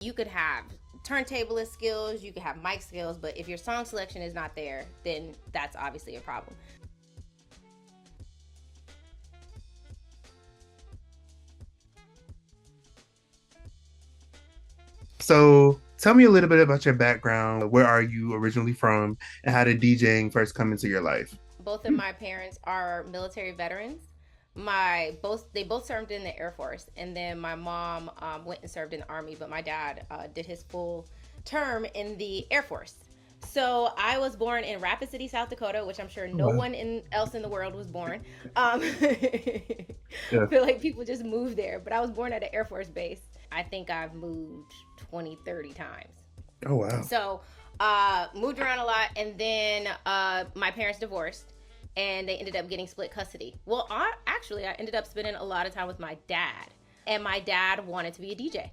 You could have turntablist skills, you could have mic skills, but if your song selection is not there, then that's obviously a problem. So tell me a little bit about your background. Where are you originally from, and how did DJing first come into your life? Both of my parents are military veterans. They both served in the Air Force, and then my mom went and served in the Army, but my dad did his full term in the Air Force. So I was born in Rapid City, South Dakota, which I'm sure Oh, no wow. one else in the world was born. I Yeah. feel like people just moved there, but I was born at an Air Force base. I think I've moved 20, 30 times. Oh, wow. So moved around a lot, and then my parents divorced, and they ended up getting split custody. Well, I ended up spending a lot of time with my dad, and my dad wanted to be a DJ.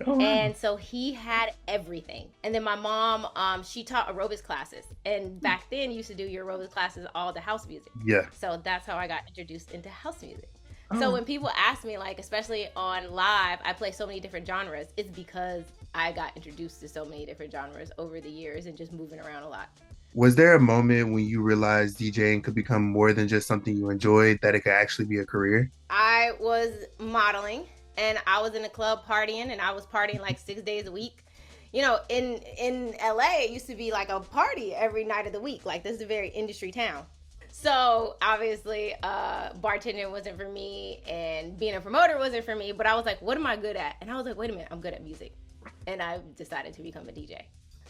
Oh, wow. And so he had everything. And then my mom, she taught aerobics classes. And back then, you used to do your aerobics classes all to house music. Yeah. So that's how I got introduced into house music. So Oh, when people ask me, like, especially on live, I play so many different genres, it's because I got introduced to so many different genres over the years and just moving around a lot. was there a moment when you realized DJing could become more than just something you enjoyed, that it could actually be a career? I was modeling and I was in a club partying, and I was partying like 6 days a week. You know, in LA, it used to be like a party every night of the week. Like, this is a very industry town. So obviously, bartending wasn't for me, and being a promoter wasn't for me. But I was like, what am I good at? And I was like, wait a minute, I'm good at music, and I decided to become a DJ.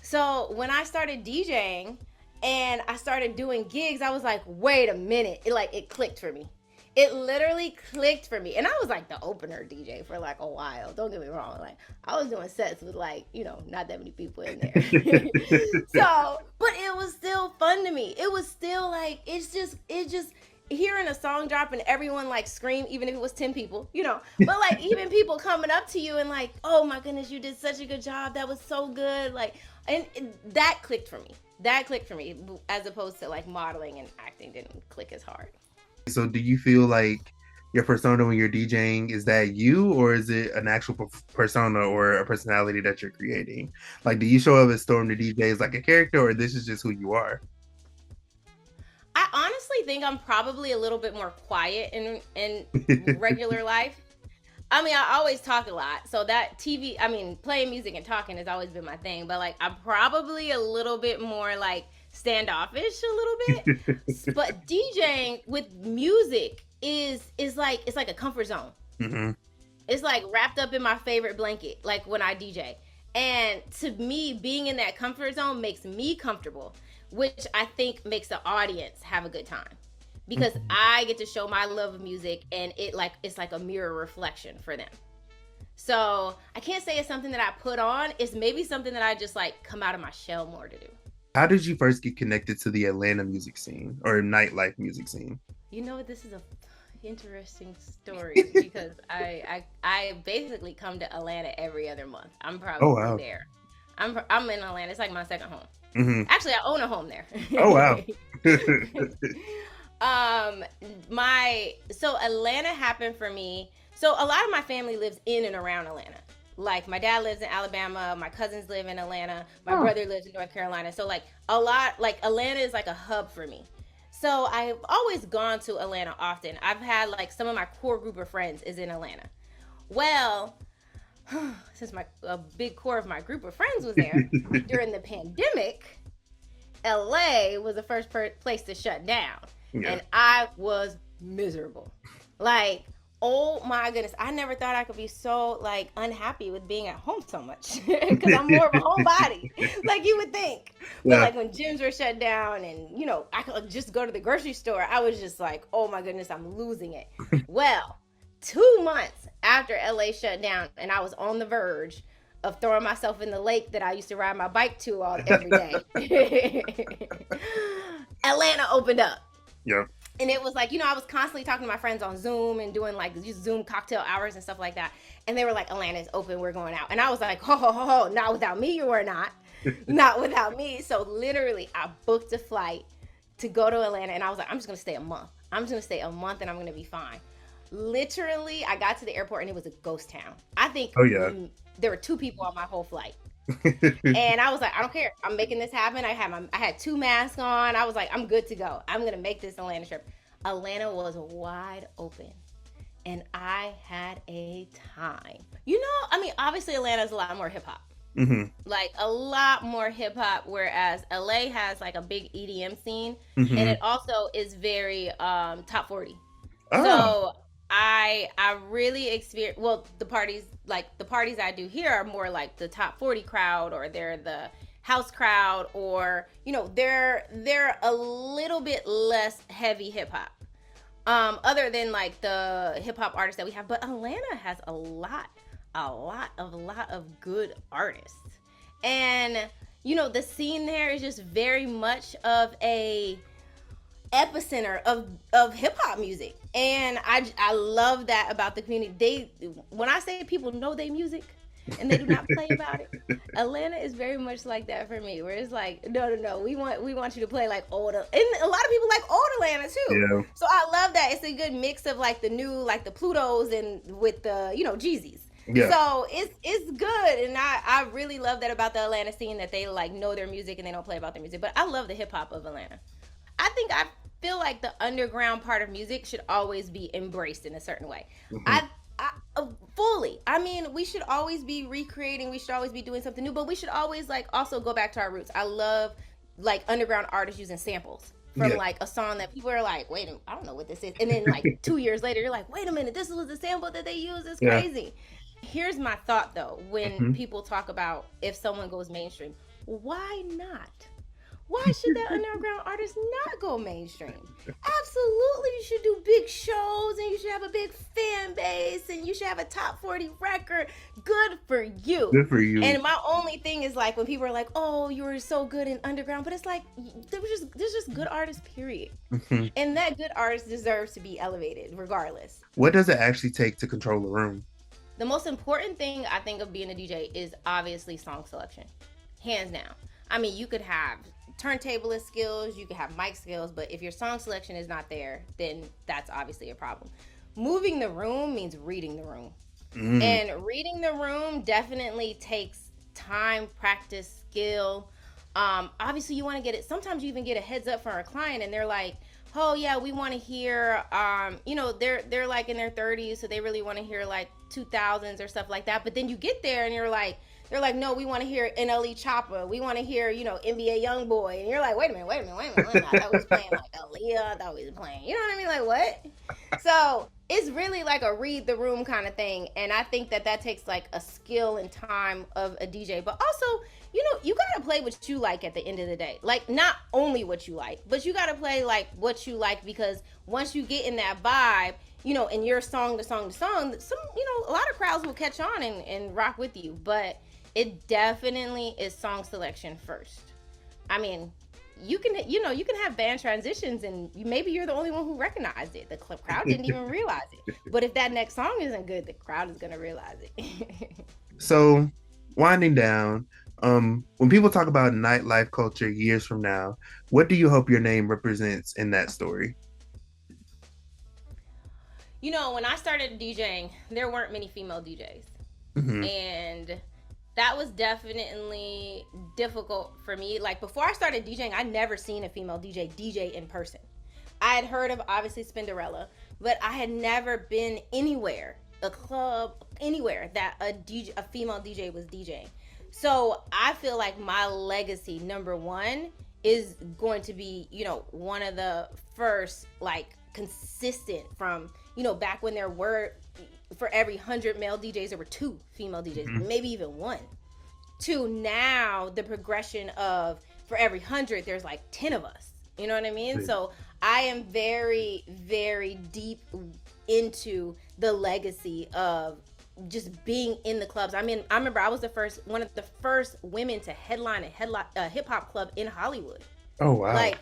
So when I started DJing and I started doing gigs, I was like, wait a minute, it clicked for me. It literally clicked for me. And I was like the opener DJ for like a while. Don't get me wrong. Like, I was doing sets with, like, not that many people in there. So, but it was still fun to me. It was still like, it's just hearing a song drop and everyone like scream, even if it was 10 people, but like even people coming up to you and like, oh my goodness, you did such a good job. That was so good. Like, and that clicked for me. That clicked for me, as opposed to like modeling and acting didn't click as hard. So do you feel like your persona when you're DJing, is that you, or is it an actual persona or a personality that you're creating? Like, do you show up as Storm the DJ as like a character, or this is just who you are? I honestly think I'm probably a little bit more quiet in regular life. I mean, I always talk a lot, so that playing music and talking has always been my thing. But like, I'm probably a little bit more like standoffish a little bit. But DJing with music is like, it's like a comfort zone. Hmm. It's like wrapped up in my favorite blanket, like when I DJ. And to me, being in that comfort zone makes me comfortable, which I think makes the audience have a good time. Because I get to show my love of music, and it's like a mirror reflection for them. So I can't say it's something that I put on. It's maybe something that I just like come out of my shell more to do. How did you first get connected to the Atlanta music scene or nightlife music scene? This is a interesting story because I basically come to Atlanta every other month. I'm Oh, probably wow. there. I'm in Atlanta. It's like my second home. Hmm. Actually, I own a home there. Oh, wow. My so Atlanta happened for me. So a lot of my family lives in and around Atlanta. Like, my dad lives in Alabama, my cousins live in Atlanta, my Oh, brother lives in North Carolina. So like a lot, like Atlanta is like a hub for me. So I've always gone to Atlanta often. I've had like some of my core group of friends is in Atlanta. Well, since my a big core of my group of friends was there during the pandemic, LA was the first place to shut down, yeah. and I was miserable. Like, oh my goodness, I never thought I could be so like unhappy with being at home so much because I'm more of a homebody, like you would think. But Yeah. like when gyms were shut down and I could just go to the grocery store, I was just like, oh my goodness, I'm losing it. Well, 2 months after LA shut down, and I was on the verge of throwing myself in the lake that I used to ride my bike to all every day. Atlanta opened up. Yeah. And it was like, I was constantly talking to my friends on Zoom and doing like just Zoom cocktail hours and stuff like that. And they were like, Atlanta's open, we're going out. And I was like, ho, ho, ho, ho, not without me, you are not. Not without me. So literally, I booked a flight to go to Atlanta. And I was like, I'm just going to stay a month. I'm just going to stay a month and I'm going to be fine. literally, I got to the airport and it was a ghost town. I think Oh yeah. there were 2 people on my whole flight. And I was like, I don't care. I'm making this happen. I had 2 masks on. I was like, I'm good to go. I'm gonna make this Atlanta trip. Atlanta was wide open, and I had a time. I mean, obviously Atlanta's a lot more hip hop. Hmm. Like a lot more hip hop, whereas LA has like a big EDM scene, and Hmm. it also is very top 40. Oh. So I really experience, well, the parties I do here are more like the top 40 crowd, or they're the house crowd, or they're a little bit less heavy hip hop. Other than like the hip hop artists that we have, but Atlanta has a lot of good artists. And the scene there is just very much of a epicenter of hip hop music, and I love that about the community. When I say people know their music and they do not play about it, Atlanta is very much like that for me. Where it's like, no, we want you to play like old, and a lot of people like old Atlanta too. Yeah. So I love that it's a good mix of like the new, like the Plutos and with the Jeezys. Yeah. So it's good, and I really love that about the Atlanta scene, that they like know their music and they don't play about their music. But I love the hip hop of Atlanta. I feel like the underground part of music should always be embraced in a certain way. Hmm. I fully. I mean, we should always be recreating. We should always be doing something new, but we should always like also go back to our roots. I love like underground artists using samples from Yeah. like a song that people are like, wait a minute, I don't know what this is, and then like 2 years later, you're like, wait a minute, this was the sample that they used. It's Yeah. crazy. Here's my thought though: when Hmm. people talk about if someone goes mainstream, why not? Why should that underground artist not go mainstream? Absolutely, you should do big shows, and you should have a big fan base, and you should have a top 40 record. Good for you. Good for you. And my only thing is like when people are like, "Oh, you were so good in underground," but it's like there's just good artists, period. Hmm. And that good artist deserves to be elevated, regardless. What does it actually take to control a room? The most important thing I think of being a DJ is obviously song selection, hands down. I mean, you could have turntablist skills, you could have mic skills, but if your song selection is not there, then that's obviously a problem. Moving the room means reading the room. Mm. And reading the room definitely takes time, practice, skill. Obviously, you want to get it. Sometimes you even get a heads up from a client, and they're like, "Oh yeah, we want to hear." They're like in their 30s, so they really want to hear like 2000s or stuff like that. But then you get there, and they're like, "No, we want to hear NLE Choppa. We want to hear NBA YoungBoy." And you're like, "Wait a minute. I thought we was playing like Aaliyah. I thought we was playing. You know what I mean? Like what?" So it's really like a read the room kind of thing, and I think that takes like a skill and time of a DJ, but also you gotta play what you like at the end of the day. Like not only what you like, but you gotta play like what you like, because once you get in that vibe, and you're song to song to song, a lot of crowds will catch on and rock with you. But it definitely is song selection first. I mean, you can have band transitions, and maybe you're the only one who recognized it. The crowd didn't even realize it. But if that next song isn't good, the crowd is gonna realize it. So, winding down, when people talk about nightlife culture years from now, what do you hope your name represents in that story? When I started DJing, there weren't many female DJs. Hmm. And that was definitely difficult for me. Like before I started DJing, I'd never seen a female DJ in person. I had heard of obviously Spinderella, but I had never been anywhere, a club, anywhere that a female DJ was DJing. So I feel like my legacy, number one, is going to be, one of the first like consistent from, back when there were, for every 100 male DJs, there were 2 female DJs, Mhm. maybe even 1. To now, the progression of for every 100, there's like 10 of us. You know what I mean? Yeah. So I am very, very deep into the legacy of just being in the clubs. I mean, I remember I was one of the first women to headline a hip hop club in Hollywood. Oh wow! Like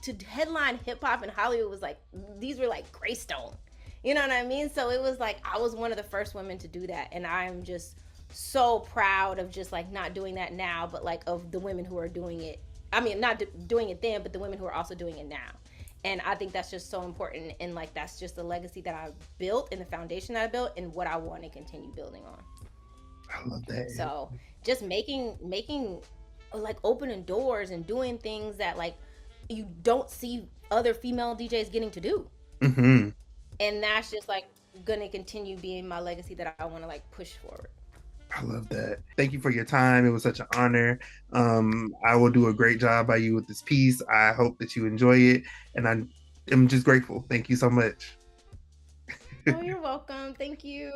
to headline hip hop in Hollywood was like, these were like Greystone. You know what I mean? So it was like I was one of the first women to do that, and I'm just so proud of just like not doing that now, but like of the women who are doing it. I mean, not doing it then, but the women who are also doing it now. And I think that's just so important, and like that's just the legacy that I built and the foundation that I built and what I want to continue building on. I love that. So just making like opening doors and doing things that like you don't see other female DJs getting to do. Hmm. And that's just like gonna continue being my legacy that I want to like push forward. I love that. Thank you for your time. It was such an honor. I will do a great job by you with this piece. I hope that you enjoy it, and I am just grateful. Thank you so much. Oh, you're welcome. Thank you.